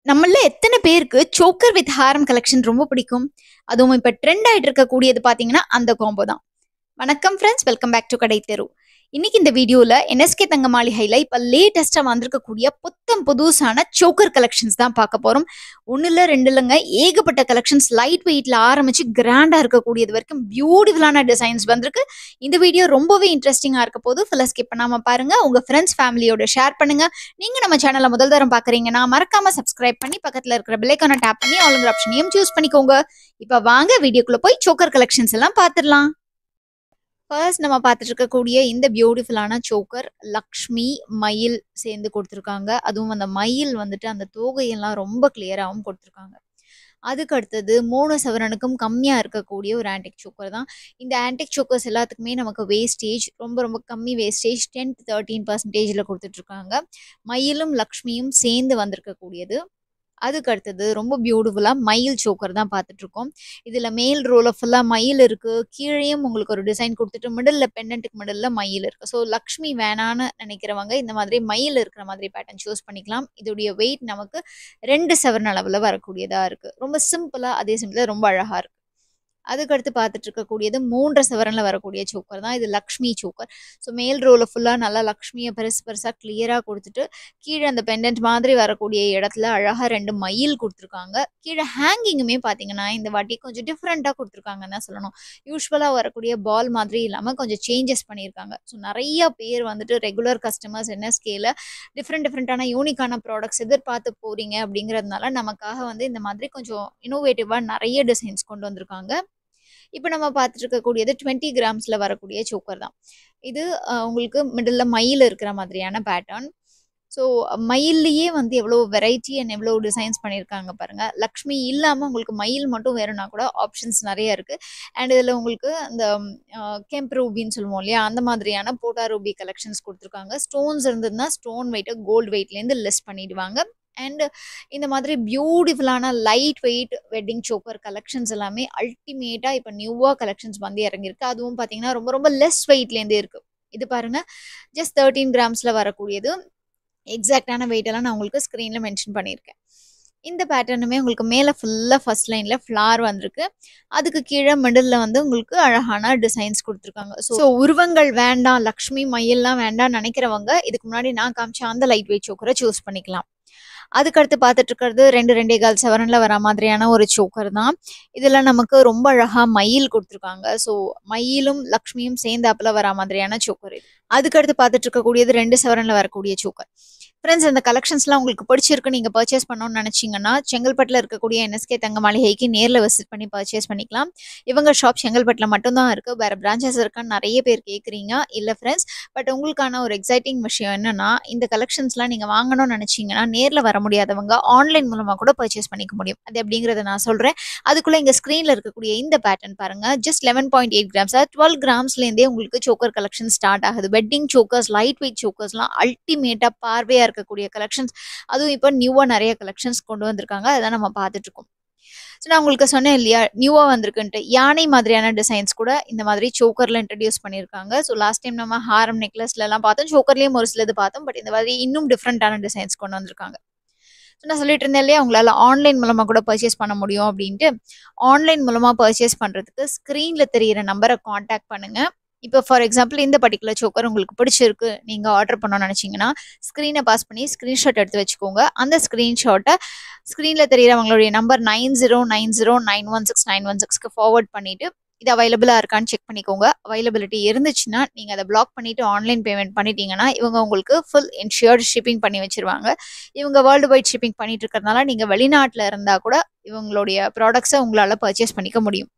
நம்மள எத்தனை பேருக்கு சோக்கர் வித் ஹாரம் கலெக்ஷன் ரொம்ப பிடிக்கும். அதுவும் இப்ப ட்ரெண்ட் ஆயிட்டு இருக்கக்கூடியது பாத்தீங்கன்னா அந்த காம்போ தான். வணக்கம் ஃப்ரெண்ட்ஸ், வெல்கம் பேக் டு கடை தெரு. இன்னைக்கு இந்த வீடியோல என்எஸ்கே தங்க மாளிகையில இப்ப லேட்டஸ்டா வந்திருக்கக்கூடிய புத்தம் புதுசான சோக்கர் கலெக்ஷன்ஸ் தான் பார்க்க போறோம். ஒன்னு இல்ல ரெண்டு இல்லைங்க, ஏகப்பட்ட கலெக்ஷன்ஸ் லைட் வெயிட்ல ஆரம்பிச்சு கிராண்டா இருக்கக்கூடியது வரைக்கும் பியூட்டிஃபுல்லான டிசைன்ஸ் வந்திருக்கு. இந்த வீடியோ ரொம்பவே இன்ட்ரெஸ்டிங்கா இருக்க போது ஃபுல்லா ஸ்கிப் பண்ணாம பாருங்க. உங்க ஃப்ரெண்ட்ஸ் ஃபேமிலியோட ஷேர் பண்ணுங்க. நீங்க நம்ம சேனலை முதல் தரம் பாக்குறீங்கன்னா மறக்காம சப்ஸ்கிரைப் பண்ணி பக்கத்துல இருக்கிற பெல் ஐகானை டேப் பண்ணி ஆல் ஆப்ஷனையும் சூஸ் பண்ணிக்கோங்க. இப்ப வாங்க வீடியோக்குள்ள போய் சோக்கர் கலெக்ஷன்ஸ் எல்லாம் பாத்துடலாம். ஃபர்ஸ்ட் நம்ம பார்த்துட்டு இருக்கக்கூடிய இந்த பியூட்டிஃபுல்லான சோக்கர் லக்ஷ்மி மயில் சேர்ந்து கொடுத்துருக்காங்க. அதுவும் அந்த மயில் வந்துட்டு அந்த தோகையெல்லாம் ரொம்ப கிளியராகவும் கொடுத்துருக்காங்க. அதுக்கு அடுத்தது 3 சவரனுக்கும் கம்மியாக இருக்கக்கூடிய ஒரு ஆன்டிக் சோக்கர் தான். இந்த ஆன்டிக் சோக்கர்ஸ் எல்லாத்துக்குமே நமக்கு வேஸ்டேஜ் ரொம்ப ரொம்ப கம்மி வேஸ்டேஜ் 10-13% கொடுத்துட்ருக்காங்க. மயிலும் லக்ஷ்மியும் சேர்ந்து வந்திருக்கக்கூடியது. அதுக்கு அடுத்தது ரொம்ப பியூட்டிஃபுல்லா மயில் சோக்கர் தான் பார்த்துட்டு இருக்கோம். இதுல மேல் ரோல ஃபுல்லா மயில் இருக்கு. கீழேயும் உங்களுக்கு ஒரு டிசைன் கொடுத்துட்டு மிடில் பெண்டன்ட்டுக்கு மிடில் மயில் இருக்கு. ஸோ லக்ஷ்மி வேணான்னு நினைக்கிறவங்க இந்த மாதிரி மயில் இருக்கிற மாதிரி பேட்டர்ன் சூஸ் பண்ணிக்கலாம். இதோடைய வெயிட் நமக்கு 2 சவரன் அளவில் வரக்கூடியதா இருக்கு. ரொம்ப சிம்பிளா அதே சமயத்தில் ரொம்ப அழகா இருக்கு. அதுக்கடுத்து பார்த்துட்டு இருக்கக்கூடியது 3 சவரன்ல வரக்கூடிய சோக்கர் தான். இது லக்ஷ்மி சோக்கர். ஸோ மேல் ரோல ஃபுல்லா நல்லா லக்ஷ்மியை பெருசு பெருசா கிளியரா கொடுத்துட்டு கீழே அந்த பெண்டன்ட் மாதிரி வரக்கூடிய இடத்துல அழகா 2 மயில் கொடுத்துருக்காங்க. கீழே ஹேங்கிங்குமே பார்த்தீங்கன்னா இந்த வாட்டி கொஞ்சம் டிஃப்ரெண்டா கொடுத்துருக்காங்கன்னு தான் சொல்லணும். யூஸ்வலா வரக்கூடிய பால் மாதிரி இல்லாமல் கொஞ்சம் சேஞ்சஸ் பண்ணியிருக்காங்க. ஸோ நிறைய பேர் வந்துட்டு ரெகுலர் கஸ்டமர்ஸ் என்எஸ்கேல டிஃப்ரெண்டான யூனிக்கான ப்ராடக்ட்ஸ் எதிர்பார்த்து போறீங்க அப்படிங்கிறதுனால நமக்காக வந்து இந்த மாதிரி கொஞ்சம் இன்னோவேட்டிவா நிறைய டிசைன்ஸ் கொண்டு வந்திருக்காங்க. இப்போ நம்ம பார்த்துட்டு இருக்கக்கூடியது 20 கிராம்ஸ்ல வரக்கூடிய சோக்கர் தான். இது உங்களுக்கு மிடில் மயில் இருக்கிற மாதிரியான பேட்டர்ன். ஸோ மயில்லையே வந்து எவ்வளோ வெரைட்டி அண்ட் எவ்வளோ டிசைன்ஸ் பண்ணியிருக்காங்க பாருங்க. லக்ஷ்மி இல்லாமல் உங்களுக்கு மயில் மட்டும் வேணும்னா கூட ஆப்ஷன்ஸ் நிறைய இருக்கு. அண்ட் இதில் உங்களுக்கு அந்த கெம்ப் ரூபின்னு சொல்லுவோம் இல்லையா, அந்த மாதிரியான போட்டா ரூபி கலெக்ஷன்ஸ் கொடுத்துருக்காங்க. ஸ்டோன்ஸ் இருந்ததுன்னா ஸ்டோன் வெயிட்டை கோல்டு வெயிட்லேருந்து லெஸ் பண்ணிடுவாங்க. அண்ட் இந்த மாதிரி பியூட்டிஃபுல்லான light weight wedding choker collections எல்லாமே அல்டிமேட்டா இப்போ நியூவா கலெக்ஷன்ஸ் வந்து இறங்கியிருக்கு. அதுவும் பார்த்தீங்கன்னா ரொம்ப ரொம்ப லெஸ் வெயிட்லேருந்தே இருக்கு. இது பாருங்க, ஜஸ்ட் 13 கிராம்ஸ்ல வரக்கூடியது. எக்ஸாக்டான வெயிட் எல்லாம் நான் உங்களுக்கு ஸ்க்ரீன்ல மென்ஷன் பண்ணியிருக்கேன். இந்த பேட்டர்னுமே உங்களுக்கு மேலே ஃபுல்லாக ஃபர்ஸ்ட் லைனில் ஃப்ளார் வந்திருக்கு. அதுக்கு கீழே மிடில் வந்து உங்களுக்கு அழகான டிசைன்ஸ் கொடுத்துருக்காங்க. ஸோ உருவங்கள் வேண்டாம், லக்ஷ்மி மயில்லாம் வேண்டாம் நினைக்கிறவங்க இதுக்கு முன்னாடி நான் காமிச்ச அந்த லைட் வெயிட் சோக்கரை சூஸ் பண்ணிக்கலாம். அதுக்கடுத்து பார்த்துட்டு இருக்கிறது 2-2.25 சவரன்ல வர மாதிரியான ஒரு சோக்கர் தான். இதில் நமக்கு ரொம்ப அழகாக மயில் கொடுத்துருக்காங்க. ஸோ மயிலும் லக்ஷ்மியும் சேர்ந்தாப்புல வர மாதிரியான சோக்கர் இது. அதுக்கடுத்து பார்த்துட்டு இருக்கக்கூடியது 2 சவரன்ல வரக்கூடிய சோக்கர். ஃப்ரெண்ட்ஸ், இந்த கலெக்ஷன்ஸ்லாம் உங்களுக்கு பிடிச்சிருக்கு, நீங்கள் பர்ச்சேஸ் பண்ணணும்னு நினச்சிங்கன்னா செங்கல்பட்டில் இருக்கக்கூடிய என்எஸ்கே தங்க மாளிகைக்கு நேரில் விசிட் பண்ணி பர்ச்சேஸ் பண்ணிக்கலாம். இவங்க ஷாப் செங்கல்பட்டில் மட்டும்தான் இருக்குது, வேறு பிரான்ச்சஸ் இருக்கான்னு நிறைய பேர் கேட்குறீங்க. இல்லை ஃப்ரெண்ட்ஸ், பட் உங்களுக்கான ஒரு எக்ஸைட்டிங் விஷயம் என்னென்னா, இந்த கலெக்ஷன்ஸ்லாம் நீங்கள் வாங்கணும்னு நினச்சிங்கன்னா நேரில் வர முடியாதவங்க ஆன்லைன் மூலமாக கூட பர்ச்சேஸ் பண்ணிக்க முடியும். அது எப்படிங்கிறத நான் சொல்கிறேன். அதுக்குள்ளே இங்கே ஸ்க்ரீனில் இருக்கக்கூடிய இந்த பேட்டர்ன் பாருங்கள். ஜஸ்ட் 11.8 கிராம்ஸ், 12 கிராம்ஸ்லேருந்தே உங்களுக்கு சோக்கர் கலெக்ஷன் ஸ்டார்ட் ஆகுது. வெட்டிங் சோக்கர்ஸ், லைட் வெயிட் சோக்கர்ஸ்லாம் அல்டிமேட்டாக பார்வையாக இருக்கக்கூடிய கலெக்ஷன்ஸ். அதுவும் இப்போ நியூவா நிறைய கலெக்ஷன்ஸ் கொண்டு வந்திருக்காங்க. அதான் நம்ம பார்த்துட்டு இருக்கோம். ஸோ நான் உங்களுக்கு சொன்னேன் இல்லையா, நியூவா வந்திருக்குன்ட்டு. யானை மாதிரியான டிசைன்ஸ் கூட இந்த மாதிரி சோக்கர்ல இன்ட்ரடியூஸ் பண்ணியிருக்காங்க. ஸோ லாஸ்ட் டைம் நம்ம ஹாரம் நெக்லஸ்ல எல்லாம் பார்த்தோம், சோக்கர்லயும் ஒரு சிலது பார்த்தோம். பட் இந்த மாதிரி இன்னும் டிஃப்ரெண்டான டிசைன்ஸ் கொண்டு வந்திருக்காங்க. ஸோ நான் சொல்லிட்டு இருந்தேன் இல்லையா, உங்களால் ஆன்லைன் மூலமாக கூட பர்ச்சேஸ் பண்ண முடியும் அப்படின்ட்டு. ஆன்லைன் மூலமாக பர்ச்சேஸ் பண்ணுறதுக்கு ஸ்க்ரீனில் தெரியிற நம்பரை காண்டாக்ட் பண்ணுங்க. இப்போ ஃபார் எக்ஸாம்பிள் இந்த பர்டிகுலர் சோக்கர் உங்களுக்கு பிடிச்சிருக்கு, நீங்கள் ஆர்டர் பண்ணணும்னு நினச்சிங்கன்னா ஸ்க்ரீனை பாஸ் பண்ணி ஸ்க்ரீன்ஷாட் எடுத்து வச்சுக்கோங்க. அந்த ஸ்க்ரீன்ஷாட்டை ஸ்க்ரீனில் தெரியிறவங்களுடைய நம்பர் 9090916916க்கு ஃபார்வர்ட் பண்ணிவிட்டு இது அவைலபிளாக இருக்கான்னு செக் பண்ணிக்கோங்க. அவைலபிலிட்டி இருந்துச்சுன்னா நீங்கள் அதை பிளாக் பண்ணிவிட்டு ஆன்லைன் பேமெண்ட் பண்ணிட்டீங்கன்னா இவங்க உங்களுக்கு ஃபுல் இன்ஷியர்ட் ஷிப்பிங் பண்ணி வச்சுருவாங்க. இவங்க வேர்ல்டு வைட் ஷிப்பிங் பண்ணிட்டு இருக்கிறதுனால நீங்கள் வெளிநாட்டில் இருந்தால் கூட இவங்களுடைய ப்ராடக்ட்ஸை உங்களால் பர்ச்சேஸ் பண்ணிக்க முடியும்.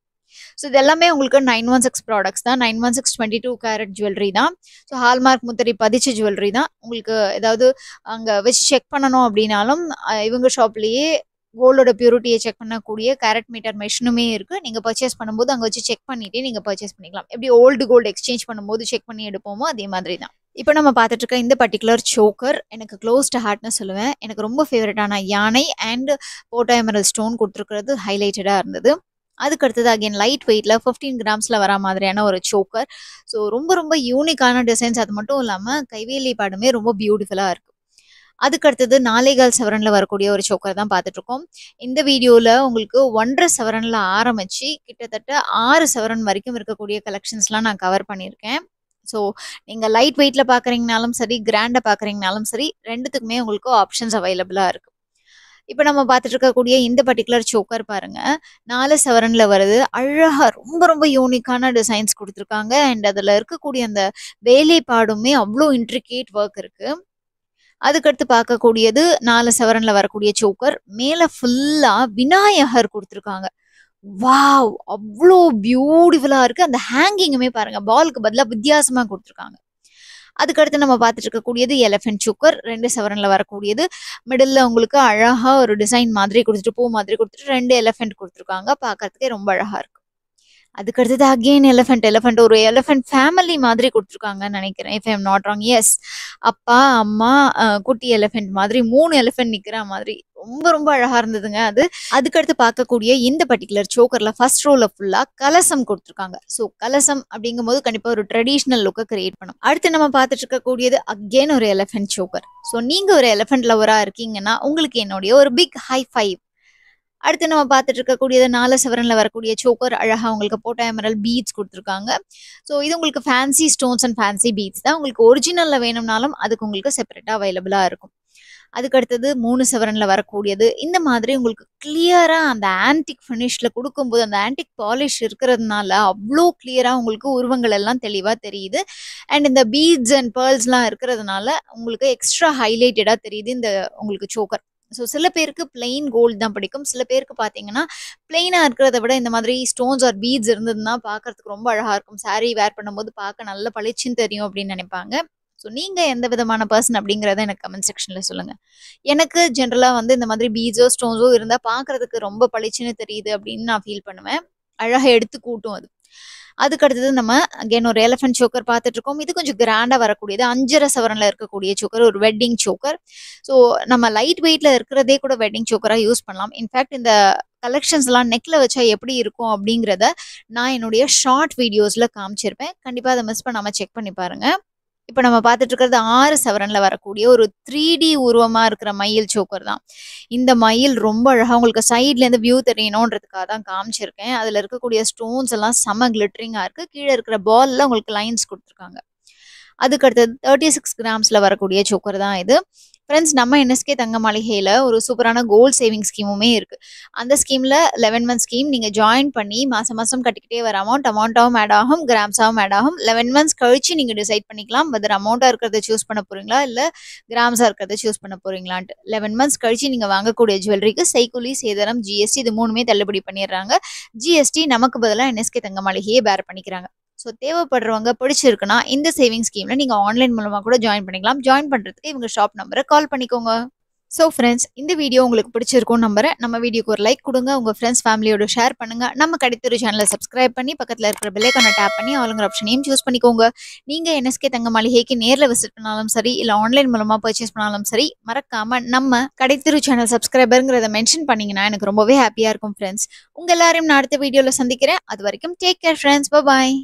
ஸோ இது எல்லாமே உங்களுக்கு 916 ப்ராடக்ட்ஸ் தான். 916 22 கேரட் ஜுவல்லரி தான். ஸோ ஹால்மார்க் முத்திரை பதிச்ச ஜுவல்லரி தான். உங்களுக்கு ஏதாவது அங்கே வச்சு செக் பண்ணணும் அப்படின்னாலும் இவங்க ஷாப்லேயே கோல்டோட பியூரிட்டியை செக் பண்ணக்கூடிய கேரட் மீட்டர் மெஷினுமே இருக்குது. நீங்கள் பர்ச்சேஸ் பண்ணும்போது அங்கே வச்சு செக் பண்ணிவிட்டு நீங்கள் பர்ச்சேஸ் பண்ணிக்கலாம். எப்படி ஓல்டு கோல்டு எக்ஸ்சேஞ்ச் பண்ணும்போது செக் பண்ணி எடுப்போமோ அதே மாதிரி தான். இப்போ நம்ம பார்த்துட்டு இருக்க இந்த பர்டிகுலர் சோக்கர் எனக்கு க்ளோஸ்ட் ஹார்ட்னு சொல்லுவேன். எனக்கு ரொம்ப ஃபேவரட்டான யானை அண்ட் போட்டோ எமரல் ஸ்டோன் கொடுத்துருக்கிறது ஹைலைட்டடாக இருந்தது. அதுக்கு அடுத்தது அகைன் லைட் வெயிட்ல 15 கிராம்ஸ்ல வர மாதிரியான ஒரு சோக்கர். ஸோ ரொம்ப ரொம்ப யூனிக்கான டிசைன்ஸ். அது மட்டும் இல்லாமல் கைவேலி பாடுமே ரொம்ப பியூட்டிஃபுல்லாக இருக்கு. அதுக்கு அடுத்தது 4.25 சவரன்ல வரக்கூடிய ஒரு சோக்கர் தான் பார்த்துட்டு இருக்கோம். இந்த வீடியோல உங்களுக்கு 1.5 சவரன்ல ஆரம்பிச்சு கிட்டத்தட்ட 6 சவரன் வரைக்கும் இருக்கக்கூடிய கலெக்ஷன்ஸ்லாம் நான் கவர் பண்ணியிருக்கேன். ஸோ நீங்க லைட் வெயிட்ல பார்க்குறீங்கனாலும் சரி, கிராண்டா பார்க்குறீங்கனாலும் சரி, 2த்துக்குமே உங்களுக்கு ஆப்ஷன்ஸ் அவைலபிளா இருக்கு. இப்ப நம்ம பார்த்துட்டு இருக்கக்கூடிய இந்த பர்ட்டிகுலர் சோக்கர் பாருங்க. 4 சவரன்ல வருது. அழகா ரொம்ப ரொம்ப யூனிக்கான டிசைன்ஸ் குடுத்துருக்காங்க. அண்ட் அதுல இருக்கக்கூடிய அந்த வேலைப்பாடுமே அவ்ளோ இன்ட்ரிகேட் ஒர்க் இருக்கு. அதுக்கடுத்து பார்க்கக்கூடியது 4 சவரன்ல வரக்கூடிய சோக்கர். மேல ஃபுல்லா விநாயகர் குடுத்துருக்காங்க. வாவ்! அவ்ளோ பியூட்டிஃபுல்லா இருக்கு. அந்த ஹேங்கிங்குமே பாருங்க. பாலுக்கு பதிலா வித்தியாசமா குடுத்துருக்காங்க. அதுக்கடுத்து நம்ம பார்த்துட்டு இருக்கக்கூடியது எலிஃபென்ட் சோக்கர். 2 சவரன்ல வரக்கூடியது. மிடில்ல உங்களுக்கு அழகா ஒரு டிசைன் மாதிரி குடுத்துட்டு, பூ மாதிரி குடுத்துட்டு 2 எலிஃபென்ட் குடுத்துருக்காங்க. பார்க்கறதுக்கே ரொம்ப அழகா இருக்கு. அதுக்கடுத்தது அகெயின் எலிஃபென்ட் ஒரு எலிஃபென்ட் ஃபேமிலி மாதிரி குடுத்துருக்காங்கன்னு நெனைக்கிறேன். If I am not wrong. Yes. அப்பா, அம்மா, குட்டி எலிஃபென்ட் மாதிரி 3 எலிஃபென்ட் நிக்கிற மாதிரி. ரொம்ப ரொம்ப அழகா இருந்ததுங்க அது. அதுக்கடுத்து பார்க்கக்கூடிய இந்த பர்ட்டிகுலர் சோக்கர்ல ஃபர்ஸ்ட் ரோல ஃபுல்லா கலசம் குடுத்துருக்காங்க. ஸோ கலசம் அப்படிங்கும்போது கண்டிப்பா ஒரு ட்ரெடிஷனல் லுக்க கிரியேட் பண்ணும். அடுத்து நம்ம பார்த்துட்டு இருக்கக்கூடியது அகெயின் ஒரு எலிஃபென்ட் சோக்கர். ஸோ நீங்க ஒரு எலிஃபென்ட் லவரா இருக்கீங்கன்னா உங்களுக்கு என்னுடைய ஒரு பிக் ஹை ஃபைவ். அடுத்து நம்ம பார்த்துட்டு இருக்கக்கூடியது 4 சவரன்ல வரக்கூடிய சோக்கர். அழகா உங்களுக்கு போட்டா எமரல் பீட்ஸ் குடுத்துருக்காங்க. ஸோ இது உங்களுக்கு fancy stones and fancy beads தான். உங்களுக்கு ஒரிஜினல்ல வேணும்னாலும் அதுக்கு உங்களுக்கு செப்பரேட்டா அவைலபிளா இருக்கும். அதுக்கு அடுத்தது 3 சவரன்ல வரக்கூடியது. இந்த மாதிரி உங்களுக்கு கிளியரா அந்த ஆன்டிக் ஃபினிஷ்ல குடுக்கும்போது, அந்த ஆன்டிக் பாலிஷ் இருக்கிறதுனால அவ்ளோ கிளியரா உங்களுக்கு உருவங்கள் எல்லாம் தெளிவா தெரியுது. அண்ட் இந்த பீட்ஸ் அண்ட் பெர்ல்ஸ்லாம் இருக்கிறதுனால உங்களுக்கு எக்ஸ்ட்ரா ஹைலைட்டடா தெரியுது இந்த உங்களுக்கு சோக்கர். ஸோ சில பேருக்கு பிளெயின் கோல்டு தான் பிடிக்கும். சில பேருக்கு பார்த்தீங்கன்னா, பிளெயினா இருக்கிறத விட இந்த மாதிரி ஸ்டோன்ஸ் ஆர் பீட்ஸ் இருந்ததுன்னா பார்க்கறதுக்கு ரொம்ப அழகா இருக்கும். சாரி வேர் பண்ணும்போது பார்க்க நல்ல பளிச்சுன்னு தெரியும் அப்படின்னு நினைப்பாங்க. ஸோ நீங்க எந்த விதமான பர்சன் அப்படிங்கிறத எனக்கு கமெண்ட் செக்ஷன்ல சொல்லுங்க. எனக்கு ஜென்ரலா வந்து இந்த மாதிரி பீட்ஸோ, ஸ்டோன்ஸோ இருந்தா பார்க்கறதுக்கு ரொம்ப பளிச்சுன்னு தெரியுது அப்படின்னு நான் ஃபீல் பண்ணுவேன். அழகா எடுத்து கூட்டும் அது. அதுக்கு அடுத்தது நம்ம அகைன் ஒரு எலிஃபென்ட் சோக்கர் பார்த்துட்டு இருக்கோம். இது கொஞ்சம் கிராண்டா வரக்கூடியது. 5.5 சவரன்ல இருக்கக்கூடிய சோக்கர். ஒரு வெட்டிங் சோக்கர். ஸோ நம்ம லைட் வெயிட்ல இருக்கிறதே கூட வெட்டிங் சோக்கரா யூஸ் பண்ணலாம். இன்ஃபேக்ட் இந்த கலெக்ஷன்ஸ்லாம் நெக்ல வச்சா எப்படி இருக்கும் அப்படிங்கிறத நான் என்னுடைய ஷார்ட் வீடியோஸ்ல காமிச்சிருப்பேன். கண்டிப்பா அதை மிஸ் பண்ணாம செக் பண்ணி பாருங்க. இப்ப நம்ம பார்த்துட்டு இருக்கிறது 6 சவரன்ல வரக்கூடிய ஒரு 3D உருவமா இருக்கிற மயில் சோக்கர் தான். இந்த மயில் ரொம்ப அழகா உங்களுக்கு சைட்ல இருந்து வியூ தெரியணுன்றதுக்காக தான் காமிச்சிருக்கேன். அதுல இருக்கக்கூடிய ஸ்டோன்ஸ் எல்லாம் செம கிளிட்டரிங்கா இருக்கு. கீழ இருக்கிற பால்ல உங்களுக்கு லைன்ஸ் குடுத்துருக்காங்க. அதுக்கு அடுத்தது 36 கிராம்ஸ்ல வரக்கூடிய சோக்கர் தான் இது. ஃப்ரெண்ட்ஸ், நம்ம என்எஸ்கே தங்க மாளிகையில ஒரு சூப்பரான கோல்ட் சேவிங் ஸ்கீமுமே இருக்கு. அந்த ஸ்கீம்ல 11 மந்த் ஸ்கீம் நீங்க ஜாயின் பண்ணி மாசம் மாசம் கட்டிக்கிட்டே வர அமௌண்டாவும் ஆட் ஆகும், கிராம்ஸாவும் ஆட் ஆகும். 11 மந்த்ஸ் கழிச்சு நீங்க டிசைட் பண்ணிக்கலாம் வெதர் அமௌண்டா இருக்கிறத சூஸ் பண்ண போறீங்களா இல்ல கிராம்ஸா இருக்கிறத சூஸ் பண்ண போறீங்களான்ட்டு. 11 மந்த்ஸ் கழிச்சு நீங்க வாங்கக்கூடிய ஜுவல்லரிக்கு செய்கூலி, சேதாரம், ஜிஎஸ்டி இது 3மே தள்ளுபடி பண்ணிடுறாங்க. ஜிஎஸ்டி நமக்கு பதிலா என்எஸ்கே தங்க மாளிகையே பேர் பண்ணிக்கிறாங்க. ஸோ தேவைப்படுறவங்க பிடிச்சிருக்குன்னா இந்த சேவிங் ஸ்கீம்ல நீங்க ஆன்லைன் மூலமா கூட ஜாயின் பண்ணிக்கலாம். ஜாயின் பண்றதுக்கு இவங்க ஷாப் நம்பரை கால் பண்ணிக்கோங்க. ஸோ ஃப்ரெண்ட்ஸ், இந்த வீடியோ உங்களுக்கு பிடிச்சிருக்கும் நம்புறேன். நம்ம வீடியோக்கு ஒரு லைக் கொடுங்க. உங்க ஃப்ரெண்ட்ஸ் ஃபேமிலியோட ஷேர் பண்ணுங்க. நம்ம கடைத்தெரு சேனலை சப்ஸ்கிரைப் பண்ணி பக்கத்தில் இருக்கிற பெல் ஐகானை டேப் பண்ணி ஆளுங்கிற ஆப்ஷனையும் சூஸ் பண்ணிக்கோங்க. நீங்க என்எஸ்கே தங்க மாளிகைக்கு நேரில் விசிட் பண்ணாலும் சரி, இல்லை ஆன்லைன் மூலமா பர்ச்சேஸ் பண்ணாலும் சரி, மறக்காம நம்ம கடைத்தெரு சேனல் சப்ஸ்கிரைபருங்கிறத மென்ஷன் பண்ணீங்கன்னா எனக்கு ரொம்பவே ஹாப்பியா இருக்கும் ஃப்ரெண்ட்ஸ். உங்க எல்லாரையும் நான் அடுத்த வீடியோல சந்திக்கிறேன். அது வரைக்கும் டேக் கேர் ஃப்ரெண்ட்ஸ். பாய்.